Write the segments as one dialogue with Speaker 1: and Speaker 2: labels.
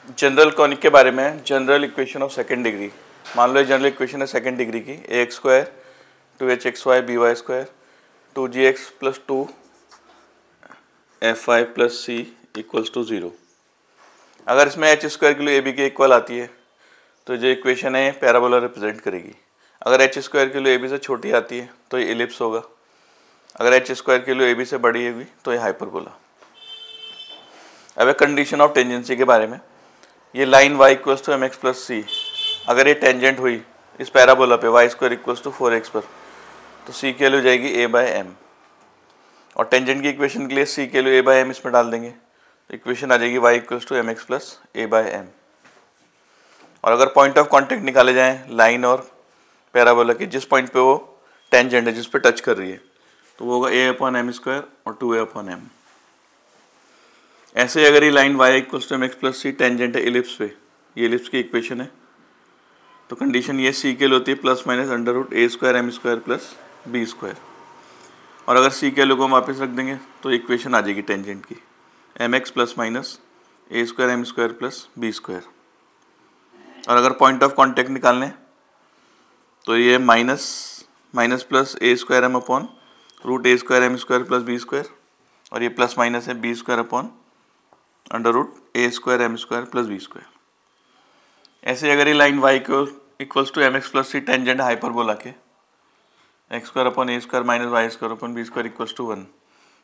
Speaker 1: General conic के बारे में, general equation of second degree. मान लो ये जनरल इक्वेशन है सेकंड डिग्री की, A X square 2hxy by square 2gx plus 2fy plus C equals to 0। अगर इसमें एच स्क्वायर के लिए ए बी के इक्वल आती है तो जो इक्वेशन है पैराबोला रिप्रेजेंट करेगी। अगर एच स्क्वायर के लिए ए बी से छोटी आती है तो ये एलिप्स होगा। अगर एच स्क्वायर के लिए ए बी से बड़ी होगी तो ये हाइपरबोला। अब कंडीशन ऑफ टेंजेंसी के बारे में, ये line y equals to M x plus C, अगर ये टेंजेंट हुई इस पैराबोला पे Y square equals to 4x पर, तो सी की वैल्यू हो जाएगी a बाई एम। और टेंजेंट की इक्वेशन के लिए सी की वैल्यू a बाई एम इसमें डाल देंगे तो इक्वेशन आ जाएगी y equals to M x plus a by m. और अगर पॉइंट ऑफ कॉन्टेक्ट निकाले जाएँ लाइन और पैराबोला के, जिस पॉइंट पे वो टेंजेंट है, जिस पे टच कर रही है, तो वो होगा a अपॉन एम स्क्वायर और 2a अपॉन एम। ऐसे अगर ये line y equals to M x plus C tangent है इलिप्स पे, ये इलिप्स की इक्वेशन है, तो कंडीशन ये सी के लिए होती है plus minus under root A square M square plus B square. और अगर सी के लोग को हम वापस रख देंगे तो इक्वेशन आ जाएगी टेंजेंट की M x plus minus A square M square plus B square. और अगर पॉइंट ऑफ कॉन्टेक्ट निकालने तो ये minus minus plus A square M upon root A square M square plus B square, और ये प्लस माइनस है B square upon under root A square M square plus B square. ऐसे अगर ये line y को equals to M x plus C tangent hyperbola के x square upon A square minus Y square upon B square equals to 1,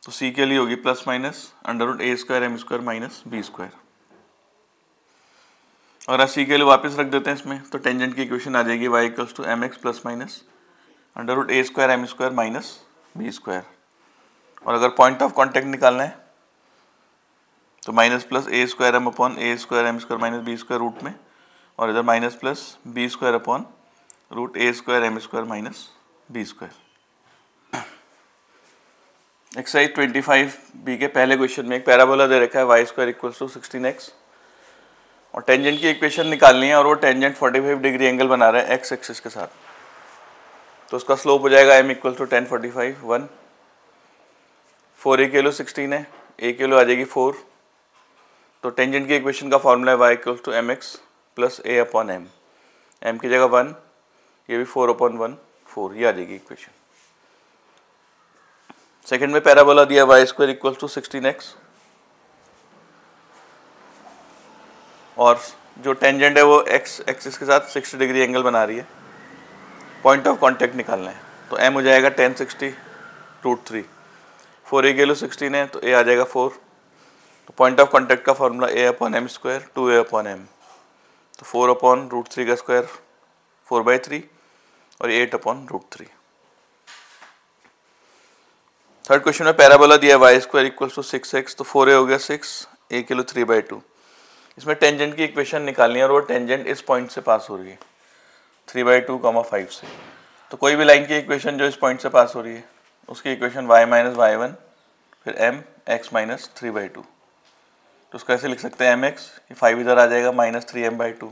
Speaker 1: तो C के लिए होगी plus minus under root A square M square minus B square. और C के लिए वापस रख देते हैं इसमें, तो टेंजेंट की इक्वेशन आ जाएगी y equals to M x plus minus under root A square M square minus B square. और अगर पॉइंट ऑफ कॉन्टेक्ट निकालना है तो minus plus A square M upon A square M square minus B square root में, और इधर minus plus B square upon root A square M square minus B square. Exercise 25 B के पहले question में एक पैराबोला दे रखा है Y square equals to 16x, और टेंजेंट की इक्वेशन निकालनी है, और वो टेंजेंट 45 डिग्री एंगल बना रहा है एक्स एक्सिस के साथ। तो उसका स्लोप हो जाएगा m इक्वल टू 10 45 1। 4a के लो 16 है, a के लो आ जाएगी 4, तो टेंजेंट की इक्वेशन का फॉर्मूला है y equal to M x plus a upon m, m की जगह 1, ये भी 4 अपॉन 1 4, ये आ जाएगी इक्वेशन। सेकंड में पैराबोला दिया Y square equal to 16x, और जो टेंजेंट है वो एक्स एक्सिस के साथ 60 डिग्री एंगल बना रही है। पॉइंट ऑफ कॉन्टेक्ट निकालना है, तो m हो जाएगा 1060 रूट 3। 4a के लो 16 है तो a आ जाएगा 4, तो पॉइंट ऑफ कॉन्टेक्ट का formula a upon M square 2a upon M, तो 4 अपॉन रूट 3 का स्क्वायर 4/3 और 8 अपॉन रूट 3। थर्ड क्वेश्चन में पैराबोला दिया Y square equals to 6x, तो 4a हो गया 6, a के लो 3/2। इसमें टेंजेंट की इक्वेशन निकालनी है, और वो टेंजेंट इस पॉइंट से पास हो रही है 3/2, 5 से। तो कोई भी लाइन की इक्वेशन जो इस पॉइंट से पास हो रही है उसकी इक्वेशन y माइनस y1 फिर m x माइनस 3/2, तो उसको ऐसे लिख सकते हैं mx, ये 5 इधर आ जाएगा माइनस 3m/2।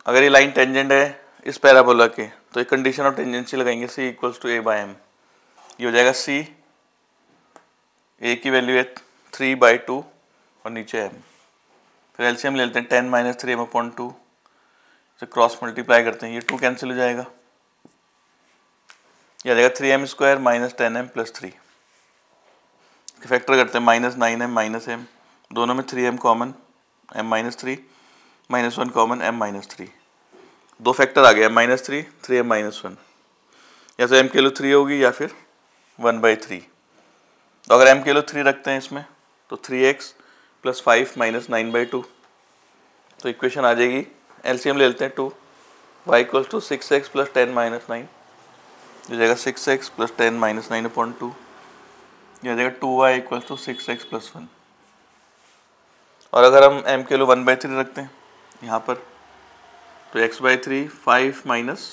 Speaker 1: अगर ये लाइन टेंजेंट है इस पैराबोला के तो एक कंडीशन ऑफ टेंजेंसी लगाएंगे c equals to a by M, ये हो जाएगा c, a की वैल्यू है 3/2 और नीचे m, फिर एलसीएम ले लेते हैं 10 माइनस 3m अपॉन 2 से क्रॉस मल्टीप्लाई करते हैं, ये 2 कैंसिल हो जाएगा, ये आ जाएगा 3m square minus 10m plus 3। Factor करते हैं माइनस 9m माइनस m, दोनों में 3m common, m minus 3 minus 1 common, m minus 3, दो फैक्टर आ गया माइनस 3 3m माइनस 1, या तो m के लो 3 होगी या फिर 1/3। तो अगर m के लो 3 रखते हैं इसमें तो 3x प्लस 5 माइनस 9/2, तो इक्वेशन आ जाएगी, एलसीएम ले लेते हैं 2, y equals to 6x plus 10 minus 9, हो जाएगा 6x प्लस 10 माइनस 9 अपॉन 2, यह आ जाएगा 2y equals to 6x plus 1। और अगर हम m के लो 1/3 रखते हैं यहाँ पर, तो x/3 5 माइनस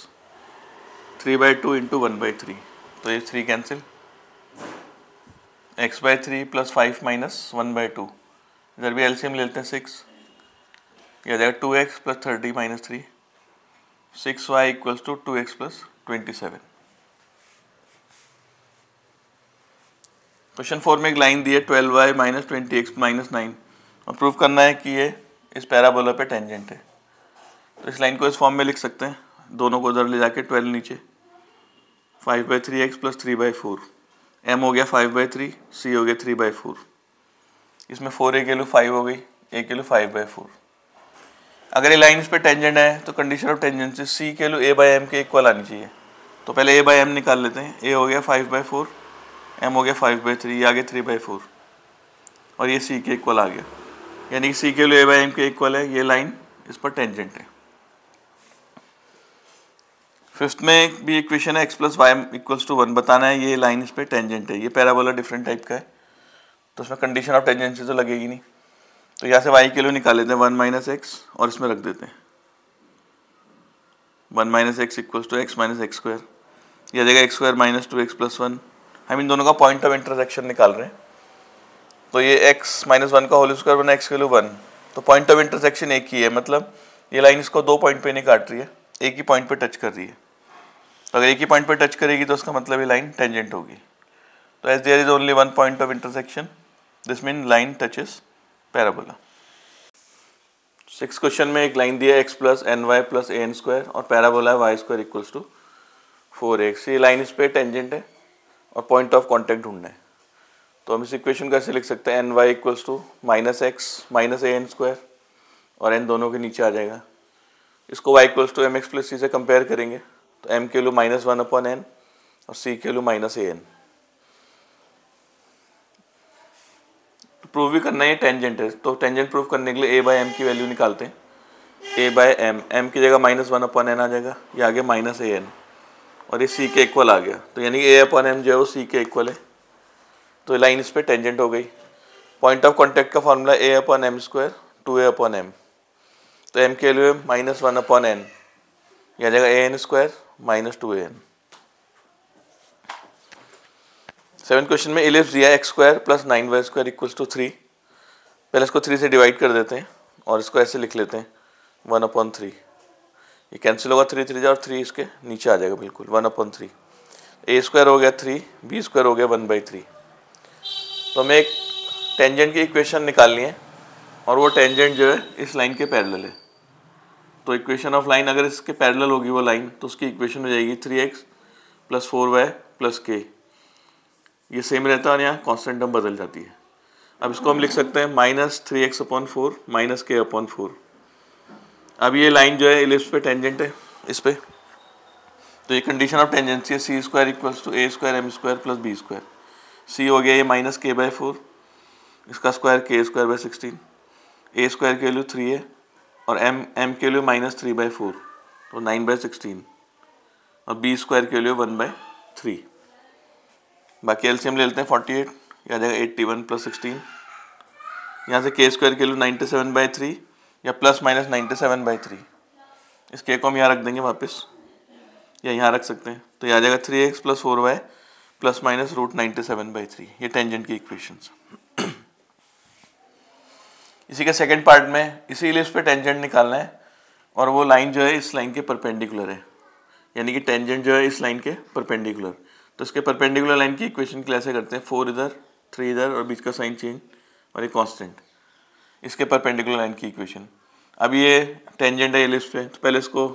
Speaker 1: 3/2 इंटू 1/3, तो ये 3 कैंसिल, x/3 प्लस 5 माइनस 1/2, इधर भी एलसीएम ले लेते हैं 6, यह आ जाएगा 2x plus 30 minus 3, 6y equals to 2x plus 27। Question 4 में एक लाइन दी है 12y माइनस 20x माइनस 9, और प्रूव करना है कि ये इस पैराबोला पे टेंजेंट है। तो इस लाइन को इस फॉर्म में लिख सकते हैं, दोनों को उधर ले जाके 12 नीचे, 5/3x + 3/4, m हो गया 5/3, c हो गया 3/4, इसमें 4a की वैल्यू 5 हो गई, a की वैल्यू 5/4। अगर ये लाइन इस पे टेंजेंट है तो कंडीशन ऑफ टेंजेंसी c की वैल्यू a/m के इक्वल आनी चाहिए। तो पहले a/m निकाल लेते हैं, a हो गया 5/4, m हो गया 5/3, ये आ गया 3/4 और ये c के इक्वल आ गया, यानी कि c की वैल्यू a/m के इक्वल है, ये लाइन इस पर टेंजेंट है। फिफ्थ में भी इक्वेशन है x + y = 1, बताना है ये लाइन इस पे टेंजेंट है। ये पैराबोला डिफरेंट टाइप का है तो उसमें कंडीशन ऑफ टेंजेंसी तो लगेगी नहीं, तो यहाँ से y की वैल्यू निकाल लेते हैं 1 - x और इसमें रख देते हैं 1 - x = x - x², यह जगह x² - 2x + 1। हम इन दोनों का पॉइंट ऑफ इंटरसेक्शन निकाल रहे हैं, तो ये x - 1 का होल स्क्वायर बना x की वैल्यू 1, तो पॉइंट ऑफ इंटरसेक्शन एक ही है, मतलब ये लाइन इसको दो पॉइंट पे नहीं काट रही है, एक ही पॉइंट पे टच कर रही है। तो अगर एक ही पॉइंट पे टच करेगी तो उसका मतलब ये लाइन टेंजेंट होगी। तो as there is only one point of intersection, this mean line touches parabola. 6 question में एक लाइन दिया x + ny + an² और पैराबोला है y² = 4x। ये लाइन इस पे टेंजेंट है और पॉइंट ऑफ कांटेक्ट ढूंढना है। तो हम इस इक्वेशन को ऐसे लिख सकते हैं, ny = -x - an² और n दोनों के नीचे आ जाएगा। इसको y = mx + c से कंपेयर करेंगे तो m की वैल्यू -1/n और c की वैल्यू -an। प्रूव भी करना है टेंजेंट है, तो टेंजेंट प्रूव करने के लिए a/m की वैल्यू निकालते हैं। a/m, m की जगह -1/n आ जाएगा, ये आ गया -an और ये c के इक्वल आ गया, तो यानी कि a/m जो है वो c के इक्वल है, तो लाइन इस पे टेंजेंट हो गई। पॉइंट ऑफ कांटेक्ट का फॉर्मूला a/m², 2a/m, तो m की वैल्यू है -1/n, यह आ जाएगा an² - 2an। 7 क्वेश्चन में इलिप्स दिया x² + 9y² = 3। पहले इसको 3 से डिवाइड कर देते हैं और इसको ऐसे लिख लेते हैं 1/3, ये कैंसिल होगा 3 3 और 3 इसके नीचे आ जाएगा बिल्कुल 1/3। a² हो गया 3, b² हो गया 1/3। तो हमें एक टेंजेंट की इक्वेशन निकालनी है और वो टेंजेंट जो है इस लाइन के पैरेलल है। तो इक्वेशन ऑफ लाइन अगर इसके पैरेलल होगी वो लाइन, तो उसकी इक्वेशन हो जाएगी 3x + 4y + k। ये सेम रहता है और यहाँ कांस्टेंट टर्म बदल जाती है। अब इसको हम लिख सकते हैं -3x/4 - k/4। अब ये लाइन जो है इलिप्स पे टेंजेंट है इस पे, तो ये कंडीशन ऑफ टेंजेंसी है c² = a² m² + b²। c हो गया ये -k/4, इसका स्क्वायर k²/16, a² की वैल्यू 3 है और m की वैल्यू -3/4, तो 9/16 और b² की वैल्यू 1/3। बाकी एलसीएम ले लेते हैं 48, यह आ जाएगा 81 + 16, यहाँ से k² की वैल्यू 97/3 या ±97/3, इस k को हम यहाँ रख देंगे वापस या यहाँ रख सकते हैं, तो यह आ जाएगा 3x + 4y ±√97/3। ये टेंजेंट की इक्वेशंस। इसी के सेकंड पार्ट में इसी इलिप्स पे टेंजेंट निकालना है और वो लाइन जो है इस लाइन के परपेंडिकुलर है, यानी कि टेंजेंट जो है इस लाइन के परपेंडिकुलर। तो इसके परपेंडिकुलर लाइन की इक्वेशन के लिए ऐसे करते हैं, 4 इधर 3 इधर और बीच का साइन चेंज और ये कांस्टेंट, इसके परपेंडिकुलर लाइन की इक्वेशन। अब ये टेंजेंट है इलिप्स पे, तो पहले इसको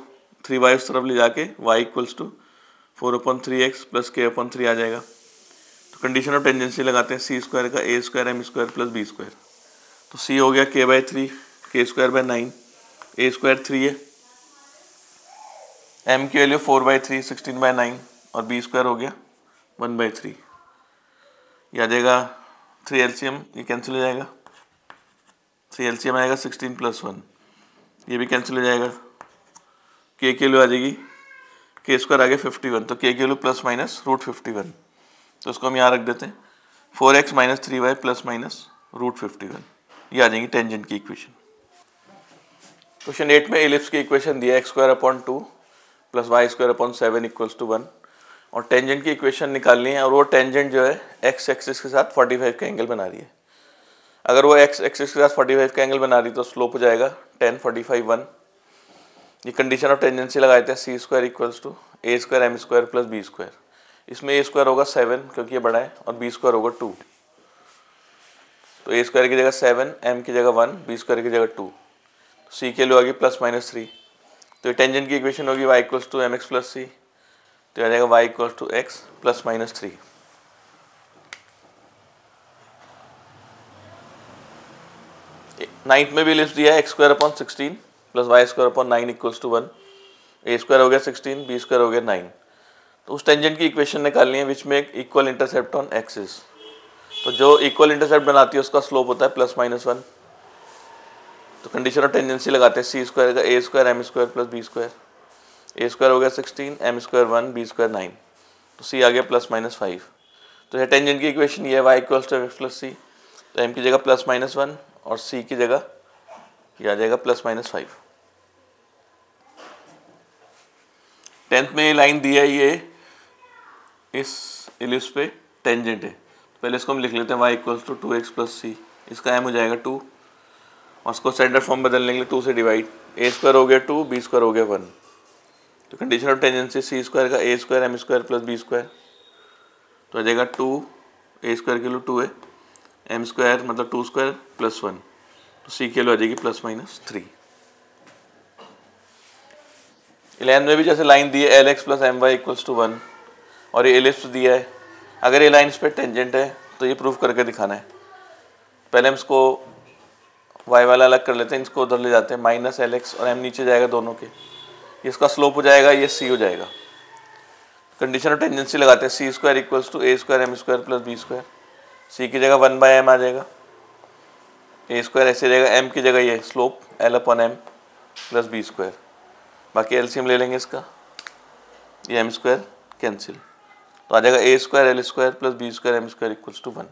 Speaker 1: 3y उस तरफ ले जाके y = 4/3x + k/3 आ जाएगा। तो कंडीशन ऑफ टेंजेंसी लगाते हैं, c² का a² m² + b²। तो c हो गया k/3, k²/9, a² 3 है, m की वैल्यू 4/3 16/9 और b² हो गया 1/3। यह आ जाएगा 3 LCM, ये कैंसिल हो जाएगा, 3 LCM आएगा 16 + 1, ये भी कैंसिल हो जाएगा, k की वैल्यू आ जाएगी k² आ गया 51, तो k की वैल्यू ±√51, तो उसको हम यहाँ रख देते हैं 4x - 3y ±√51। ये आ जाएंगी टेंजेंट की इक्वेशन। क्वेश्चन 8 में इलिप्स की इक्वेशन दिया x² + y² 7 = 1 और टेंजेंट की इक्वेशन निकालनी है और वो टेंजेंट जो है x एक्सिस के साथ 45 का एंगल बना रही है। अगर वो x एक्सिस के साथ 45 का एंगल बना रही तो स्लोप हो जाएगा 10 45 1। ये कंडीशन ऑफ टेंजेंसी लगाते हैं, c² = a² m² + b²। इसमें a² होगा 7 क्योंकि ये बड़ा है और b² होगा 2। तो ए स्क्वायर की जगह 7, एम की जगह 1, बी स्क्वायर की जगह 2, तो सी की वैल्यू आ गई +-3। तो ये टेंजेंट की इक्वेशन होगी y equals to mx plus C, तो आ जाएगा y equals to x +-3। Ninth में भी लिस्ट दिया है x² / 16 + y² / 9 = 1, a² हो गया 16, b² हो गया 9। तो उस टेंजेंट की इक्वेशन निकालनी है which make equal intercept on axis. तो जो इक्वल इंटरसेप्ट बनाती है उसका स्लोप होता है +-1। तो कंडीशन ऑफ टेंजेंसी लगाते हैं c² का a² m² + b², a² हो गया 16, m² 1, b² 9, तो c आ गया +-5। तो यह टेंजेंट की इक्वेशन ये है y equals to mx plus C, तो m की जगह +-1 और c की जगह ये आ जाएगा +-5। 10th में ये लाइन दी है, ये इस इलिप्स पे टेंजेंट है। तो पहले इसको हम लिख लेते हैं y equals to 2x + c, इसका m हो जाएगा 2 और उसको स्टैंडर्ड फॉर्म बदलने के लिए 2 से डिवाइड, a² हो गया 2, b² हो गया 1। तो कंडीशन ऑफ टेंजेंसी c² का a² m² + b², तो आ जाएगा 2, a² की वैल्यू 2 है, m² मतलब 2² + 1, तो c की वैल्यू आ जाएगी +-3। 11 में भी जैसे लाइन दी है lx + my = 1 और ये एलिप्स दिया है, अगर ये लाइन इस पर टेंजेंट है तो ये प्रूफ करके दिखाना है। पहले हम इसको y वाला अलग कर लेते हैं, इसको उधर ले जाते हैं, -lx और m नीचे जाएगा दोनों के, इसका स्लोप हो जाएगा, ये c हो जाएगा। कंडीशन ऑफ टेंजेंसी लगाते हैं, c² = a² m² + b², c की जगह 1/m आ जाएगा, a² ऐसे रहेगा, m की जगह ये स्लोप l/m + b², बाकी एलसीएम ले लेंगे इसका, ये m² कैंसिल, तो आ जाएगा a² l² + b² m² = 1।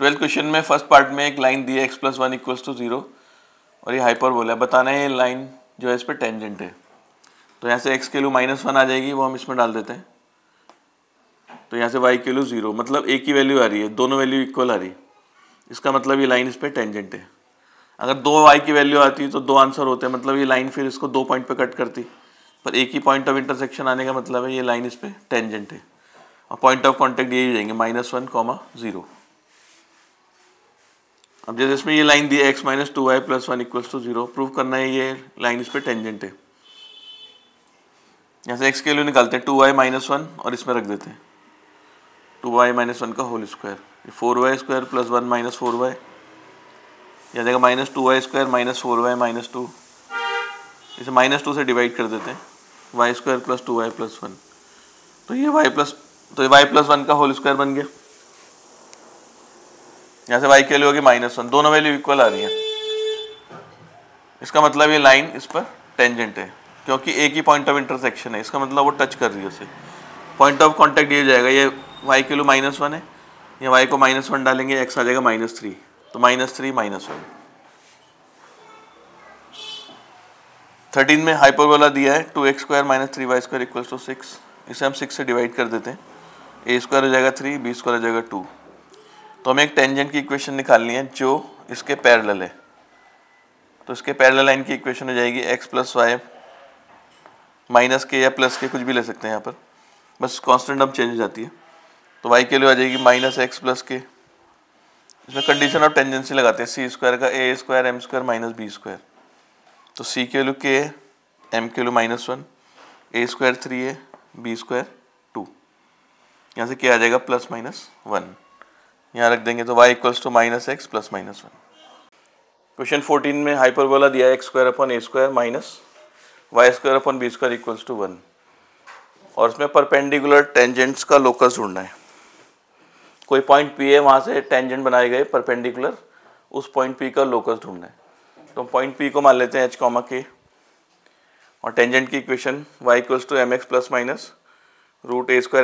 Speaker 1: 12th question में फर्स्ट पार्ट में एक लाइन दी है x + 1 = 0 और ये हाइपरबोला है, बताना है ये लाइन जो है इस पर टेंजेंट है। तो यहाँ से x की वैल्यू -1 आ जाएगी, वो हम इसमें डाल देते हैं। तो यहाँ से y की वैल्यू 0, मतलब a की वैल्यू आ रही है, दोनों वैल्यू इक्वल आ रही है, इसका मतलब ये लाइन इस पर टेंजेंट है। अगर 2y की वैल्यू आती तो 2 आंसर होते हैं, मतलब ये लाइन फिर इसको 2 पॉइंट पे कट करती, पर एक ही पॉइंट ऑफ इंटरसेक्शन आने का मतलब है ये लाइन इस पे टेंजेंट है, और पॉइंट ऑफ कांटेक्ट यही जाएंगे -1, 0। अब जैसे इसमें ये लाइन दी है x - 2y + 1 = 0, प्रूव करना है ये लाइन इस पे टेंजेंट है। यहाँ से x की वैल्यू निकालते हैं, 2y - 1 और इसमें रख देते हैं 2y - 1 का होल स्क्वायर, 4y² + 1 - 4y, यह जाएगा -2y² - 4y - 2, इसे -2 से डिवाइड कर देते हैं, y² + 2y + 1, तो ये y + 1 का होल स्क्वायर बन गया। यहाँ से y की वैल्यू होगी -1, दोनों वैल्यू इक्वल आ रही है, इसका मतलब ये लाइन इस पर टेंजेंट है, क्योंकि एक ही पॉइंट ऑफ इंटरसेक्शन है, इसका मतलब वो टच कर रही है उसे। पॉइंट ऑफ कांटेक्ट ये जाएगा, ये y की वैल्यू -1 है, ये y को -1 डालेंगे, x आ जाएगा -3, तो -3 -1। 13 में हाइपरबोला दिया है 2x² - 3y² = 6, इसे हम 6 से डिवाइड कर देते हैं, a² हो जाएगा 3, b² हो जाएगा 2। तो हमें एक टेंजेंट की इक्वेशन निकालनी है जो इसके पैरेलल है, तो इसके पैरेलल लाइन की इक्वेशन हो जाएगी x + y -k या +k, कुछ भी ले सकते हैं यहाँ पर, बस कांस्टेंट अब चेंज हो जाती है। तो y के लिए आ जाएगी -x + k, इसमें कंडीशन ऑफ टेंजेंसी लगाते हैं, c² का a² m² - b², तो c की वैल्यू k है, m की वैल्यू -1, a² 3 है, b² 2, यहाँ से k आ जाएगा +-1, यहाँ रख देंगे, तो y equals to -x + -1। Question 14 में हाइपरबोला दिया है x² / a² - y² / b² = 1 और इसमें परपेंडिकुलर टेंजेंट्स का लोकस ढूंढना है। कोई पॉइंट P है, वहाँ से टेंजेंट बनाए गए परपेंडिकुलर, उस पॉइंट P का लोकस ढूंढना है। तो पॉइंट P को मान लेते हैं h, k, और टेंजेंट की equation y = mx ± √a²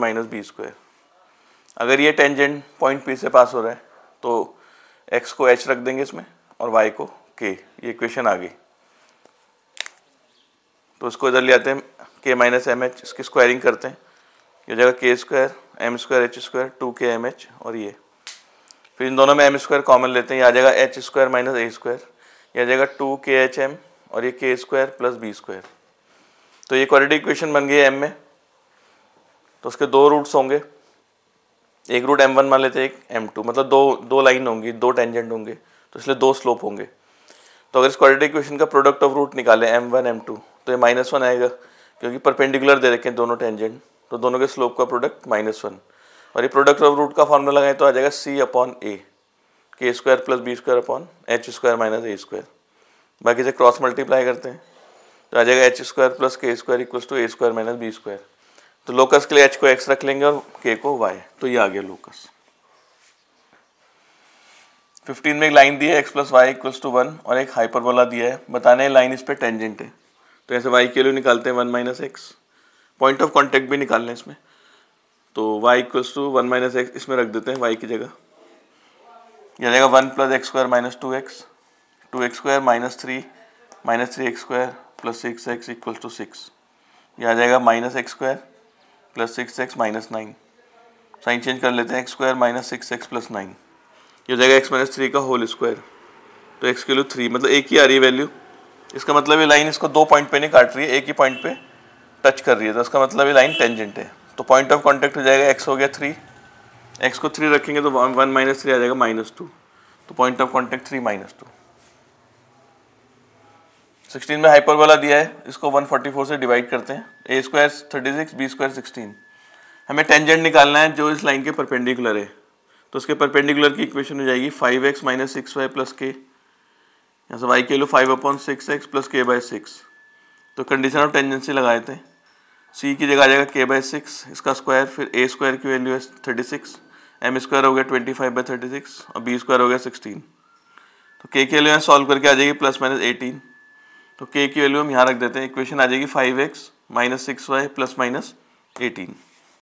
Speaker 1: m² - b²। अगर ये टेंजेंट पॉइंट P से पास हो रहा है तो x को h रख देंगे इसमें और y को k, ये इक्वेशन आ गई। तो इसको इधर ले आते हैं, k - mh, इसकी स्क्वायरिंग करते हैं, ये हो जाएगा k² m² h² 2k mh, और ये फिर इन दोनों में m² कॉमन लेते हैं, ये आ जाएगा h² - a², ये आ जाएगा 2khm और ये k² + b²। तो ये क्वाड्रेटिक इक्वेशन बन गई है m में, तो उसके दो रूट्स होंगे, एक रूट m1 मान लेते हैं, एक m2, मतलब दो लाइन होंगी, दो टेंजेंट होंगे, तो इसलिए दो स्लोप होंगे। तो अगर इस क्वाड्रेटिक इक्वेशन का प्रोडक्ट ऑफ रूट निकाले m1 m2 तो ये -1 आएगा, क्योंकि परपेंडिकुलर दे रखे हैं दोनों टेंजेंट, तो दोनों के स्लोप का प्रोडक्ट -1। और ये प्रोडक्ट ऑफ रूट का फॉर्मूला लगाए तो आ जाएगा c/a, k² + b² - h²-a²। बाकी से क्रॉस मल्टीप्लाई करते हैं तो आ जाएगा h² + k² = a² - b²। तो लोकस के लिए h को x रख लेंगे और k को y, तो ये आ गया लोकस। 15 में एक लाइन दी है x + y = 1 और एक हाइपरबोला दिया है, बताने है लाइन इस पे टेंजेंट है, तो ऐसे y के लिए निकालते हैं 1 - x, पॉइंट ऑफ कांटेक्ट भी निकालना है इसमें, तो y = 1 - x इसमें रख देते हैं y की जगह, यह आ जाएगा 1 + x² - 2x, 2x² - 3 - 3x² + 6x = 6, यह आ जाएगा -x² + 6x - 9, साइन चेंज कर लेते हैं, x² - 6x + 9, ये हो जाएगा x - 3 का होल स्क्वायर, तो x के लिए 3, मतलब एक ही आ रही है वैल्यू। इसका मतलब ये लाइन इसको दो पॉइंट पे नहीं काट रही है, एक ही पॉइंट पे टच कर रही है, तो इसका मतलब ये लाइन टेंजेंट है। तो पॉइंट ऑफ कांटेक्ट हो जाएगा x हो गया 3, x को 3 रखेंगे तो 1 - 3 आ जाएगा -2, तो पॉइंट ऑफ कांटेक्ट 3 - 2। 16 में हाइपरबोला दिया है, इसको 144 से डिवाइड करते हैं, a² 36 b² 16। हमें टेंजेंट निकालना है जो इस लाइन के परपेंडिकुलर है, तो उसके परपेंडिकुलर की इक्वेशन हो जाएगी 5x - 6y + k, यहाँ से y के लिए 5/6x + k/6। तो कंडीशन ऑफ टेंजेंसी लगाए थे, c की जगह आ जाएगा k/6 इसका स्क्वायर, फिर a² की वैल्यू है 36, m² हो गया 25/36 और b² हो गया 16। तो k की वैल्यू सॉल्व करके आ जाएगी +-18, तो k की वैल्यू हम यहाँ रख देते हैं, इक्वेशन आ जाएगी 5x - 6y + -18।